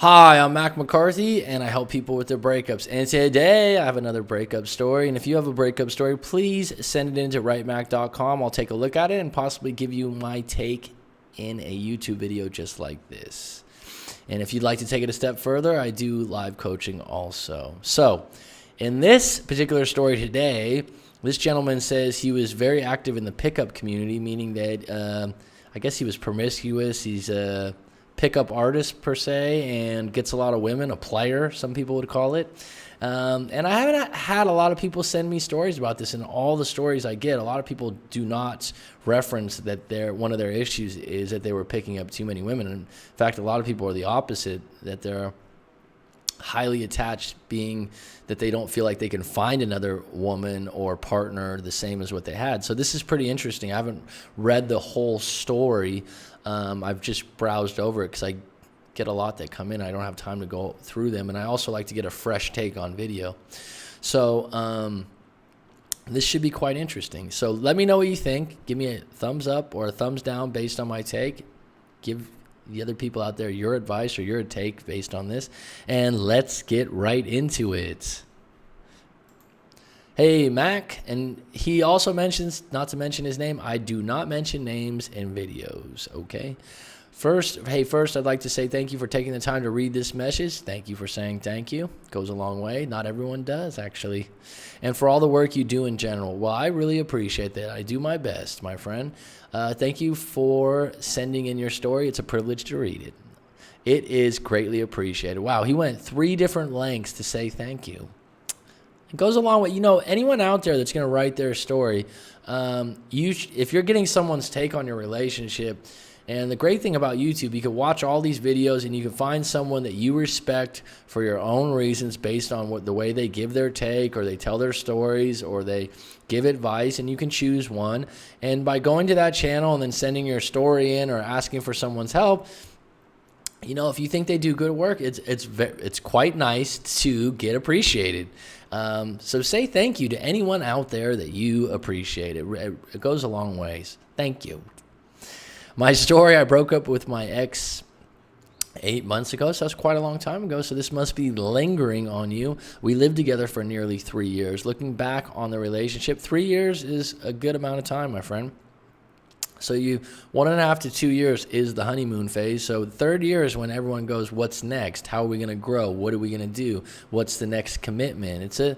Hi, I'm Mac McCarthy, and I help people with their breakups. And today, I have another breakup story. And if you have a breakup story, please send it in to writemac.com. I'll take a look at it and possibly give you my take in a YouTube video just like this. And if you'd like to take it a step further, I do live coaching also. So, in this particular story today, this gentleman says he was very active in the pickup community, meaning that I guess he was promiscuous. He's a pickup artist per se and gets a lot of women, a player, some people would call it. And I haven't had a lot of people send me stories about this, and all the stories I get, a lot of people do not reference that one of their issues is that they were picking up too many women. And in fact, a lot of people are the opposite, that they're highly attached, being that they don't feel like they can find another woman or partner the same as what they had. So this is pretty interesting. I haven't read the whole story. I've just browsed over it because I get a lot that come in. I don't have time to go through them, and I also like to get a fresh take on video. So this should be quite interesting. So let me know what you think. Give me a thumbs up or a thumbs down based on my take. Give the other people out there your advice or your take based on this, and let's get right into it. Hey, Mac, and he also mentions not to mention his name. I do not mention names in videos, okay? First, I'd like to say thank you for taking the time to read this message. Thank you for saying thank you. It goes a long way. Not everyone does, actually. And for all the work you do in general. Well, I really appreciate that. I do my best, my friend. Thank you for sending in your story. It's a privilege to read it. It is greatly appreciated. Wow, he went 3 different lengths to say thank you. It goes a long way. You know, anyone out there that's going to write their story, if you're getting someone's take on your relationship, and the great thing about YouTube, you can watch all these videos and you can find someone that you respect for your own reasons based on the way they give their take, or they tell their stories, or they give advice, and you can choose one. And by going to that channel and then sending your story in or asking for someone's help, you know, if you think they do good work, it's quite nice to get appreciated. So say thank you to anyone out there that you appreciate. It goes a long ways. Thank you. My story, I broke up with my ex 8 months ago, so that's quite a long time ago, so this must be lingering on you. We lived together for nearly 3 years. Looking back on the relationship, 3 years is a good amount of time, my friend. So 1.5 to 2 years is the honeymoon phase. So the third year is when everyone goes, what's next? How are we going to grow? What are we going to do? What's the next commitment? It's a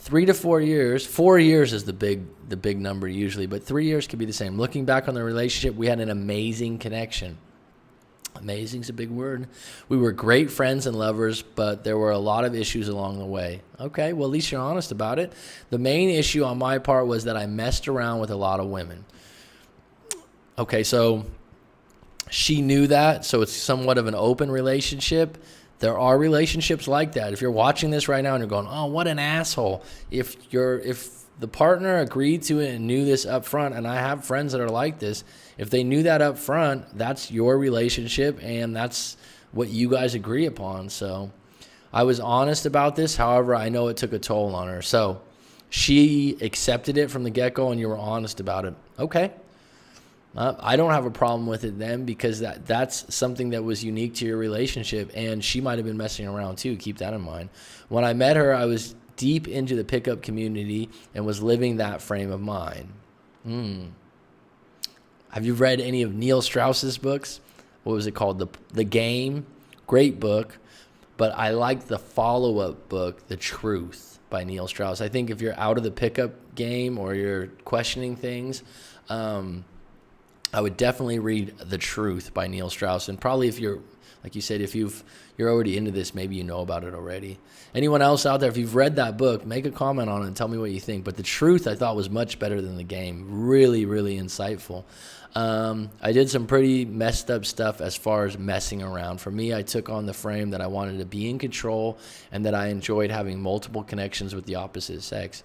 3 to 4 years. 4 years is the big number usually, but 3 years could be the same. Looking back on the relationship, we had an amazing connection. Amazing is a big word. We were great friends and lovers, but there were a lot of issues along the way. Okay, well, at least you're honest about it. The main issue on my part was that I messed around with a lot of women. Okay, so she knew that, so it's somewhat of an open relationship. There are relationships like that. If you're watching this right now and you're going, oh, what an asshole. If the partner agreed to it and knew this up front, and I have friends that are like this, if they knew that up front, that's your relationship, and that's what you guys agree upon. So I was honest about this. However, I know it took a toll on her. So she accepted it from the get-go, and you were honest about it. Okay. I don't have a problem with it then, because that's something that was unique to your relationship, and she might have been messing around too. Keep that in mind. When I met her, I was deep into the pickup community and was living that frame of mind. Have you read any of Neil Strauss's books? What was it called? The Game. Great book. But I like the follow-up book, The Truth, by Neil Strauss. I think if you're out of the pickup game or you're questioning things, I would definitely read The Truth by Neil Strauss. And probably if you're, like you said, if you're already into this, maybe you know about it already. Anyone else out there, if you've read that book, make a comment on it and tell me what you think. But The Truth, I thought, was much better than The Game. Really, really insightful. I did some pretty messed up stuff as far as messing around. For me, I took on the frame that I wanted to be in control and that I enjoyed having multiple connections with the opposite sex.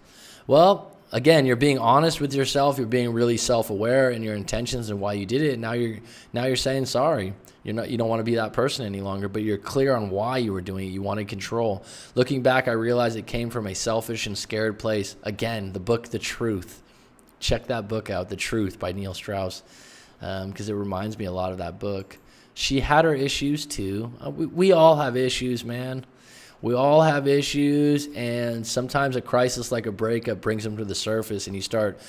Well, again, you're being honest with yourself. You're being really self-aware in your intentions and why you did it. And now you're saying sorry. You don't want to be that person any longer, but you're clear on why you were doing it. You wanted control. Looking back, I realized it came from a selfish and scared place. Again, the book, The Truth. Check that book out, The Truth by Neil Strauss, because it reminds me a lot of that book. She had her issues too. We all have issues, man. We all have issues, and sometimes a crisis like a breakup brings them to the surface, and you start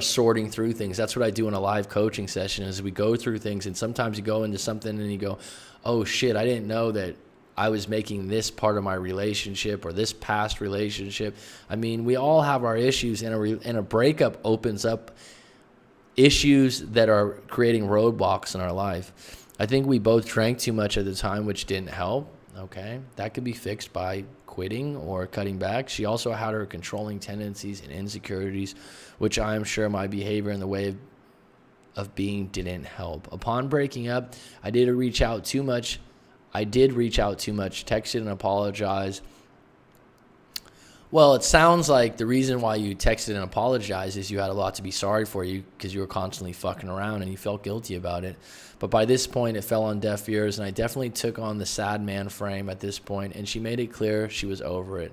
sorting through things. That's what I do in a live coaching session, is we go through things, and sometimes you go into something and you go, oh shit, I didn't know that I was making this part of my relationship or this past relationship. I mean, we all have our issues, and a breakup opens up issues that are creating roadblocks in our life. I think we both drank too much at the time, which didn't help. Okay, that could be fixed by quitting or cutting back. She also had her controlling tendencies and insecurities, which I am sure my behavior in the way of being didn't help. Upon breaking up, I did reach out too much, texted and apologized. Well, it sounds like the reason why you texted and apologized is you had a lot to be sorry for, you because you were constantly fucking around and you felt guilty about it. But by this point, it fell on deaf ears, and I definitely took on the sad man frame at this point, and she made it clear she was over it.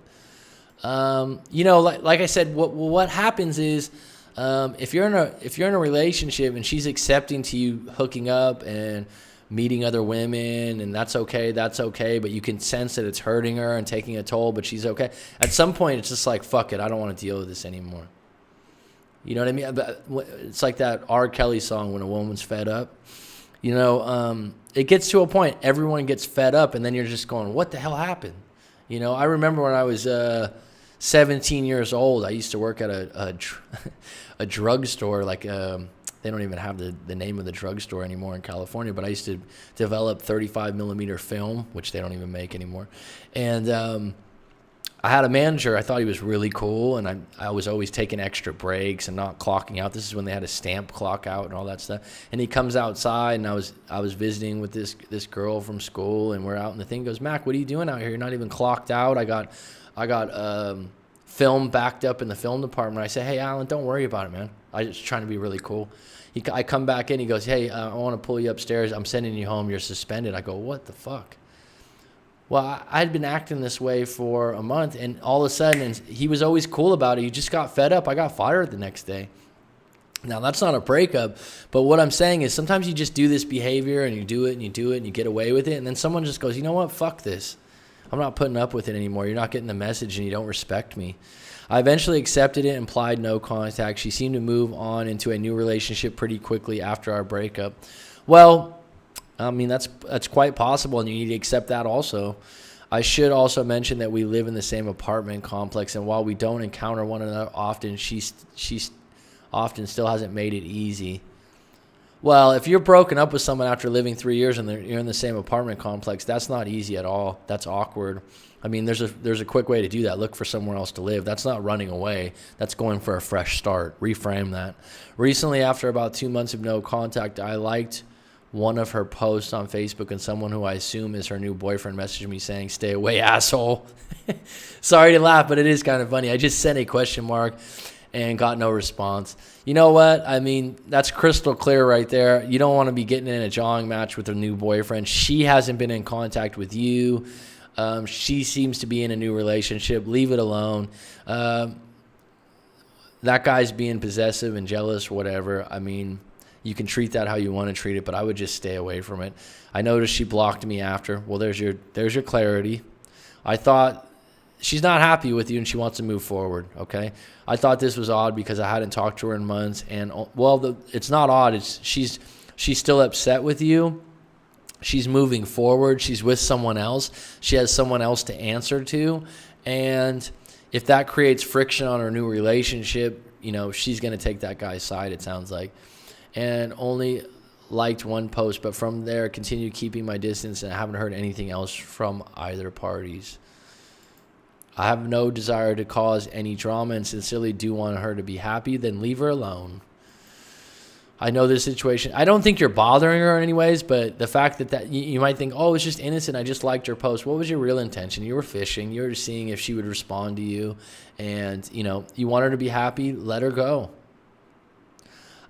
Like I said, what happens is if you're in a relationship and she's accepting to you hooking up and meeting other women, and that's okay, but you can sense that it's hurting her and taking a toll, but she's okay. At some point, it's just like, fuck it, I don't want to deal with this anymore. You know what I mean? It's like that R. Kelly song, When a Woman's Fed Up. It gets to a point, everyone gets fed up, and then you're just going, what the hell happened? I remember when I was 17 years old, I used to work at a drugstore, like they don't even have the name of the drugstore anymore in California, but I used to develop 35 millimeter film, which they don't even make anymore. And I had a manager. I thought he was really cool, and I was always taking extra breaks and not clocking out. This is when they had a stamp clock out and all that stuff. And he comes outside, and I was visiting with this girl from school, and we're out, and the thing goes, Mac, what are you doing out here? You're not even clocked out. I got film backed up in the film department. I say, hey, Alan, don't worry about it, man. I was trying to be really cool. I come back in. He goes, hey, I want to pull you upstairs. I'm sending you home. You're suspended. I go, what the fuck? Well, I'd been acting this way for a month, and all of a sudden, and he was always cool about it. He just got fed up. I got fired the next day. Now, that's not a breakup, but what I'm saying is sometimes you just do this behavior, and you do it, and you do it, and you get away with it, and then someone just goes, you know what, fuck this. I'm not putting up with it anymore. You're not getting the message, and you don't respect me. I eventually accepted it and implied no contact. She seemed to move on into a new relationship pretty quickly after our breakup. Well, I mean, that's quite possible, and you need to accept that also. I should also mention that we live in the same apartment complex, and while we don't encounter one another often, she often still hasn't made it easy. Well, if you're broken up with someone after living 3 years and you're in the same apartment complex, that's not easy at all. That's awkward. I mean, there's a quick way to do that. Look for somewhere else to live. That's not running away. That's going for a fresh start. Reframe that. Recently, after about 2 months of no contact, I liked one of her posts on Facebook, and someone who I assume is her new boyfriend messaged me saying, stay away, asshole. Sorry to laugh, but it is kind of funny. I just sent a question mark and got no response. You know what? I mean, that's crystal clear right there. You don't want to be getting in a jawing match with her new boyfriend. She hasn't been in contact with you. She seems to be in a new relationship. Leave it alone. That guy's being possessive and jealous, whatever. I mean, you can treat that how you want to treat it, but I would just stay away from it. I noticed she blocked me after. Well, there's your clarity. I thought she's not happy with you and she wants to move forward, okay? I thought this was odd because I hadn't talked to her in months, and it's not odd. It's she's still upset with you. She's moving forward. She's with someone else. She has someone else to answer to, and if that creates friction on her new relationship, she's going to take that guy's side, it sounds like. And only liked one post, but from there continued keeping my distance, and I haven't heard anything else from either parties. I have no desire to cause any drama and sincerely do want her to be happy, then leave her alone. I know this situation. I don't think you're bothering her anyways, but the fact that you might think, oh, it's just innocent, I just liked her post. What was your real intention? You were fishing. You were seeing if she would respond to you, and you want her to be happy, let her go.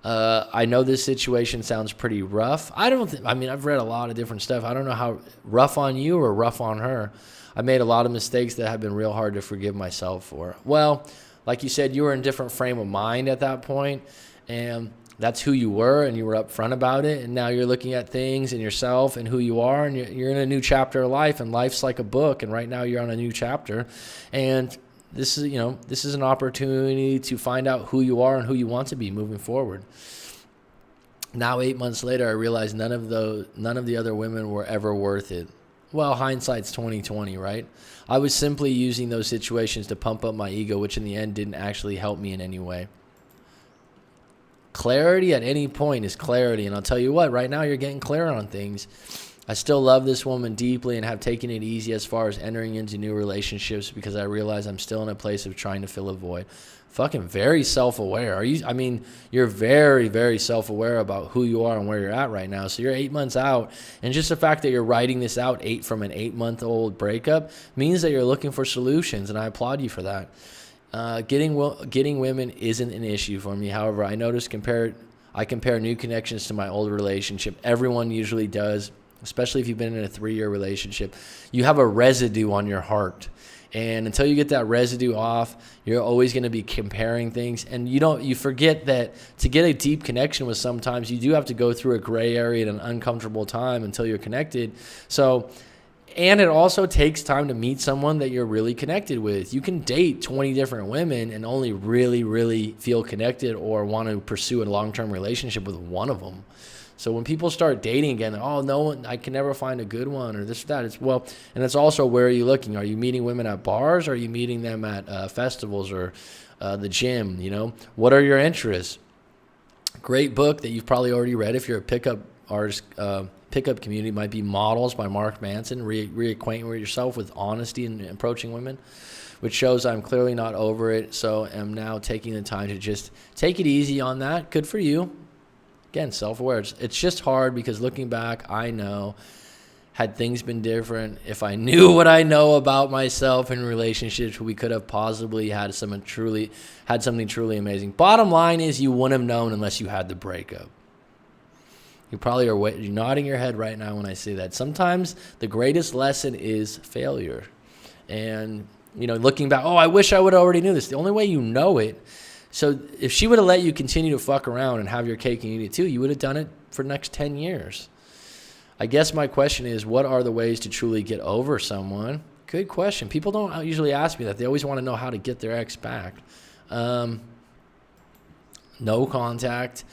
I know this situation sounds pretty rough. I've read a lot of different stuff. I don't know how rough on you or rough on her. I made a lot of mistakes that have been real hard to forgive myself for. Well, like you said, you were in a different frame of mind at that point. And that's who you were and you were upfront about it, and now you're looking at things and yourself and who you are, and you're in a new chapter of life, and life's like a book, and right now you're on a new chapter, and this is an opportunity to find out who you are and who you want to be moving forward. Now 8 months later, I realized none of the other women were ever worth it. Well, hindsight's 20/20, right? I was simply using those situations to pump up my ego, which in the end didn't actually help me in any way. Clarity at any point is clarity, and I'll tell you what, right now you're getting clear on things. I still love this woman deeply and have taken it easy as far as entering into new relationships because I realize I'm still in a place of trying to fill a void. Fucking very self-aware. You're very, very self-aware about who you are and where you're at right now. So you're 8 months out, and just the fact that you're writing this out from an 8-month-old breakup means that you're looking for solutions, and I applaud you for that. Getting women isn't an issue for me. However, I compare new connections to my old relationship. Everyone usually does, especially if you've been in a 3-year relationship. You have a residue on your heart. And until you get that residue off, you're always going to be comparing things. And you forget that to get a deep connection with sometimes you do have to go through a gray area and an uncomfortable time until you're connected. And it also takes time to meet someone that you're really connected with. You can date 20 different women and only really, really feel connected or want to pursue a long-term relationship with one of them. So when people start dating again, I can never find a good one or this or that. And it's also, where are you looking? Are you meeting women at bars? Or are you meeting them at festivals or the gym? What are your interests? Great book that you've probably already read if you're a pickup artist. Pickup community might be Models by Mark Manson. Reacquaint yourself with honesty in approaching women, which shows I'm clearly not over it. So I'm now taking the time to just take it easy on that. Good for you. Again, self-aware. It's just hard because looking back, I know, had things been different, if I knew what I know about myself in relationships, we could have possibly had something truly amazing. Bottom line is, you wouldn't have known unless you had the breakup. You probably are you're nodding your head right now when I say that. Sometimes the greatest lesson is failure. And, looking back, I wish I would have already knew this. The only way you know it. So if she would have let you continue to fuck around and have your cake and eat it too, you would have done it for the next 10 years. I guess my question is, what are the ways to truly get over someone? Good question. People don't usually ask me that. They always want to know how to get their ex back. No contact.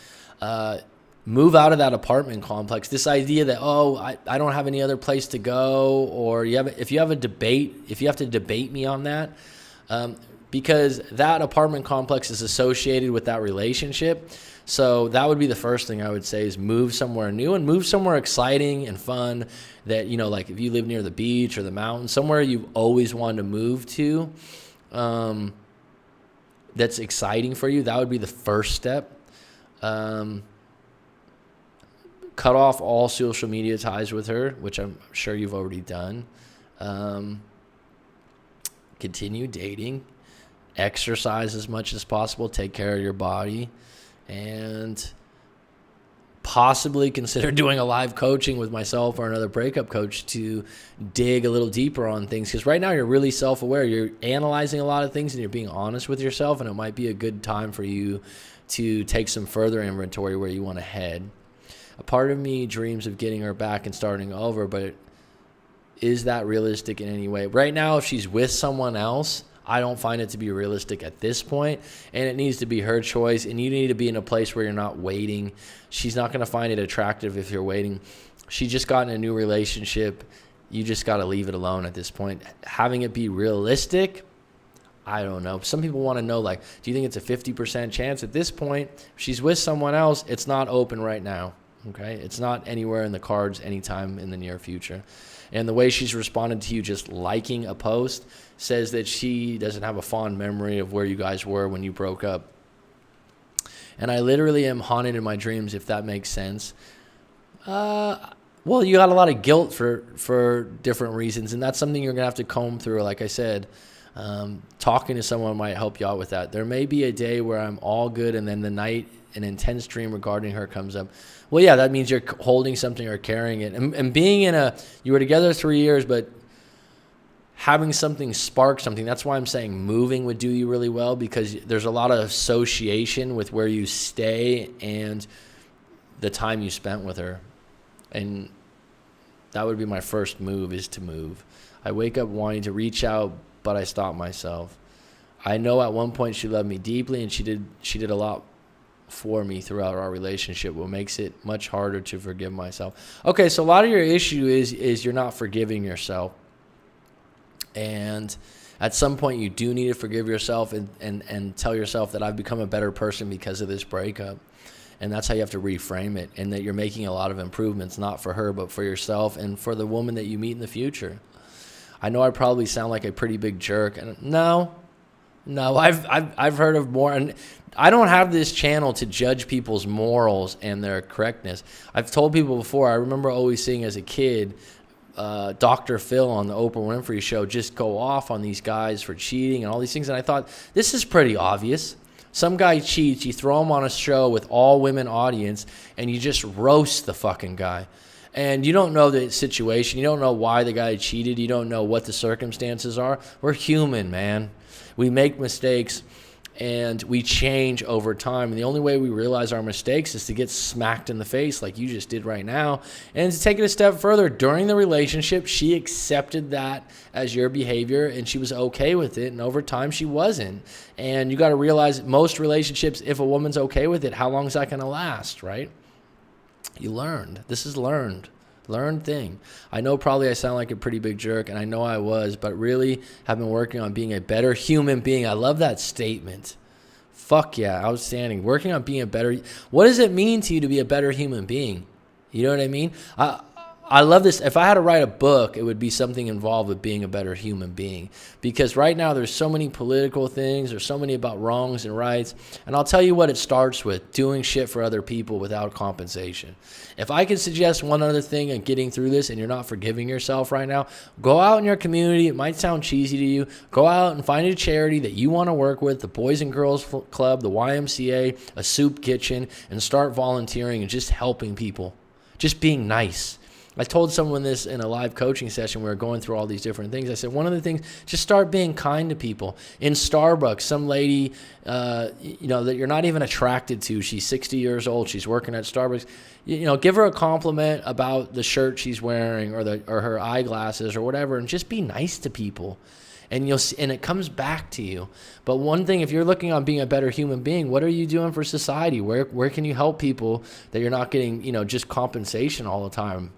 Move out of that apartment complex. This idea that, I don't have any other place to go, or if you have to debate me on that, because that apartment complex is associated with that relationship. So that would be the first thing I would say, is move somewhere new and move somewhere exciting and fun that, like if you live near the beach or the mountains, somewhere you've always wanted to move to, that's exciting for you. That would be the first step. Cut off all social media ties with her, which I'm sure you've already done. Continue dating. Exercise as much as possible. Take care of your body. And possibly consider doing a live coaching with myself or another breakup coach to dig a little deeper on things. Because right now you're really self-aware. You're analyzing a lot of things and you're being honest with yourself. And it might be a good time for you to take some further inventory where you want to head. A part of me dreams of getting her back and starting over, but is that realistic in any way? Right now, if she's with someone else, I don't find it to be realistic at this point, and it needs to be her choice, and you need to be in a place where you're not waiting. She's not going to find it attractive if you're waiting. She just got in a new relationship. You just got to leave it alone at this point. Having it be realistic, I don't know. Some people want to know, do you think it's a 50% chance? At this point, if she's with someone else, it's not open right now. Okay, it's not anywhere in the cards anytime in the near future. And the way she's responded to you just liking a post says that she doesn't have a fond memory of where you guys were when you broke up. And I literally am haunted in my dreams, if that makes sense. Well, you got a lot of guilt for different reasons, and that's something you're going to have to comb through. Like I said, talking to someone might help you out with that. There may be a day where I'm all good, and then the night an intense dream regarding her comes up. Well, yeah, that means you're holding something or carrying it. And being you were together 3 years, but having something spark something. That's why I'm saying moving would do you really well, because there's a lot of association with where you stay and the time you spent with her. And that would be my first move, is to move. I wake up wanting to reach out, but I stop myself. I know at one point she loved me deeply, and she did a lot for me throughout our relationship, what makes it much harder to forgive myself. Okay, so a lot of your issue is you're not forgiving yourself. And at some point you do need to forgive yourself and tell yourself that I've become a better person because of this breakup. And that's how you have to reframe it, and that you're making a lot of improvements, not for her, but for yourself and for the woman that you meet in the future. I know I probably sound like a pretty big jerk, and no, I've heard of more, and I don't have this channel to judge people's morals and their correctness. I've told people before, I remember always seeing as a kid, Dr. Phil on the Oprah Winfrey Show just go off on these guys for cheating and all these things, and I thought, this is pretty obvious. Some guy cheats, you throw him on a show with all women audience, and you just roast the fucking guy. And you don't know the situation. You don't know why the guy cheated. You don't know what the circumstances are. We're human, man. We make mistakes, and we change over time. And the only way we realize our mistakes is to get smacked in the face like you just did right now. And to take it a step further, during the relationship, she accepted that as your behavior, and she was okay with it. And over time, she wasn't. And you got to realize most relationships, if a woman's okay with it, how long is that going to last, right? You learned. This is learned thing. I know probably I sound like a pretty big jerk, and I know I was, but really have been working on being a better human being. I love that statement. Fuck yeah, outstanding. Working on being a better. What does it mean to you to be a better human being? You know what I mean? I love this. If I had to write a book, it would be something involved with being a better human being. Because right now there's so many political things. There's so many about wrongs and rights. And I'll tell you what it starts with: doing shit for other people without compensation. If I could suggest one other thing in getting through this, and you're not forgiving yourself right now, go out in your community. It might sound cheesy to you. Go out and find a charity that you want to work with, the Boys and Girls Club, the YMCA, a soup kitchen, and start volunteering and just helping people. Just being nice. I told someone this in a live coaching session. We were going through all these different things. I said, one of the things, just start being kind to people. In Starbucks, some lady, that you're not even attracted to, she's 60 years old, she's working at Starbucks. Give her a compliment about the shirt she's wearing or her eyeglasses or whatever, and just be nice to people. And it comes back to you. But one thing, if you're looking on being a better human being, what are you doing for society? Where can you help people that you're not getting, just compensation all the time?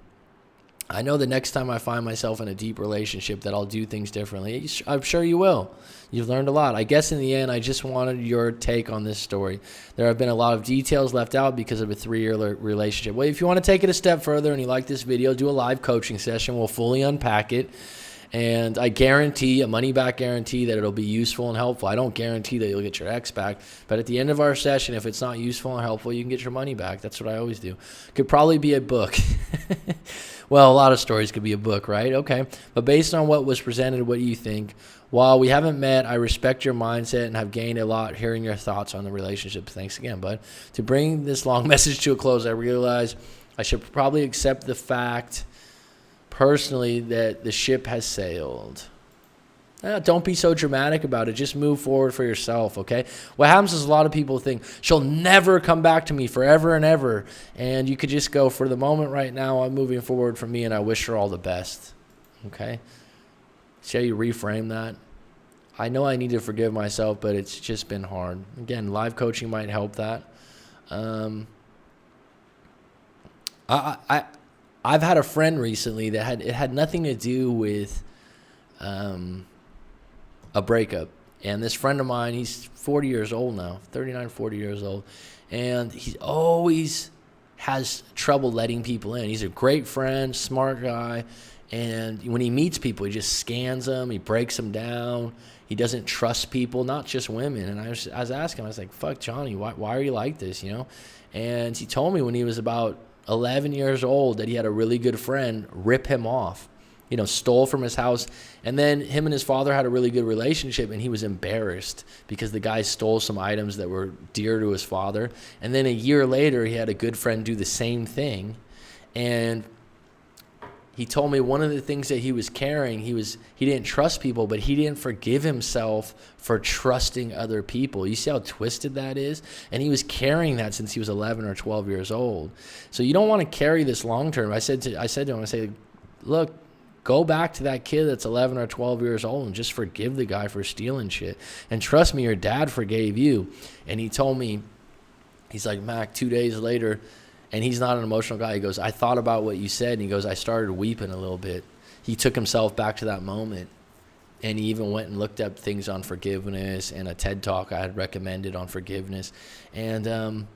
I know the next time I find myself in a deep relationship that I'll do things differently. I'm sure you will. You've learned a lot. I guess in the end, I just wanted your take on this story. There have been a lot of details left out because of a 3-year relationship. Well, if you want to take it a step further and you like this video, do a live coaching session. We'll fully unpack it. And I guarantee, a money-back guarantee, that it'll be useful and helpful. I don't guarantee that you'll get your ex back. But at the end of our session, if it's not useful and helpful, you can get your money back. That's what I always do. Could probably be a book. Well, a lot of stories could be a book, right? Okay. But based on what was presented, what do you think? While we haven't met, I respect your mindset and have gained a lot hearing your thoughts on the relationship. Thanks again, bud. To bring this long message to a close, I realize I should probably accept the fact personally that the ship has sailed. Don't be so dramatic about it. Just move forward for yourself, okay? What happens is a lot of people think, she'll never come back to me forever and ever. And you could just go, for the moment right now, I'm moving forward for me, and I wish her all the best, okay? See how you reframe that? I know I need to forgive myself, but it's just been hard. Again, live coaching might help that. I've had a friend recently that had nothing to do with a breakup. And this friend of mine, he's 40 years old now, 39, 40 years old. And he always has trouble letting people in. He's a great friend, smart guy. And when he meets people, he just scans them. He breaks them down. He doesn't trust people, not just women. And I was asking him, I was like, fuck, Johnny, why are you like this, And he told me when he was about 11 years old that he had a really good friend rip him off, stole from his house. And then him and his father had a really good relationship, and he was embarrassed because the guy stole some items that were dear to his father. And then a year later, he had a good friend do the same thing. And he told me one of the things that he was carrying, he didn't trust people, but he didn't forgive himself for trusting other people. You see how twisted that is? And he was carrying that since he was 11 or 12 years old. So you don't want to carry this long term. I said to him, I say, look, go back to that kid that's 11 or 12 years old and just forgive the guy for stealing shit. And trust me, your dad forgave you. And he told me, he's like, Mac, 2 days later, and he's not an emotional guy. He goes, I thought about what you said. And he goes, I started weeping a little bit. He took himself back to that moment. And he even went and looked up things on forgiveness and a TED Talk I had recommended on forgiveness. And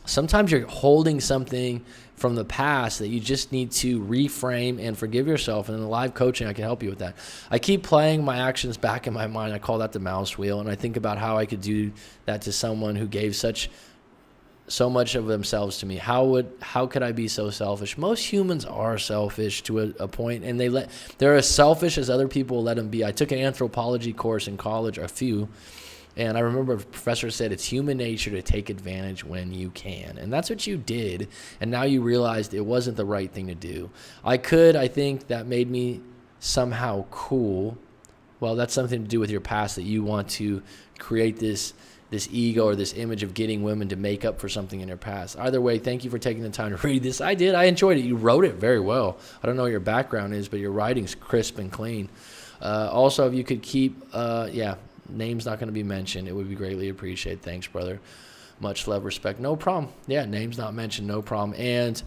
sometimes you're holding something from the past that you just need to reframe and forgive yourself. And in the live coaching, I can help you with that. I keep playing my actions back in my mind. I call that the mouse wheel. And I think about how I could do that to someone who gave so much of themselves to me. How could I be so selfish? Most humans are selfish to a point, and they're as selfish as other people let them be. I took an anthropology course in college, a few, and I remember a professor said it's human nature to take advantage when you can. And that's what you did, and now you realized it wasn't the right thing to do. I think that made me somehow cool. Well, that's something to do with your past, that you want to create this ego or this image of getting women to make up for something in their past. Either way, thank you for taking the time to read this. I did. I enjoyed it. You wrote it very well. I don't know what your background is, but your writing's crisp and clean. Also, if you could keep, names not going to be mentioned, it would be greatly appreciated. Thanks, brother. Much love, respect. No problem. Yeah, names not mentioned, no problem. And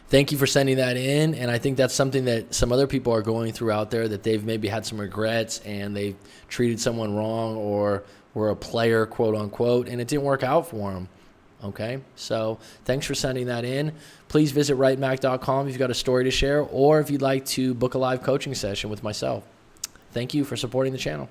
thank you for sending that in. And I think that's something that some other people are going through out there, that they've maybe had some regrets and they've treated someone wrong or were a player, quote unquote, and it didn't work out for them. Okay, so thanks for sending that in. Please visit writemac.com if you've got a story to share, or if you'd like to book a live coaching session with myself. Thank you for supporting the channel.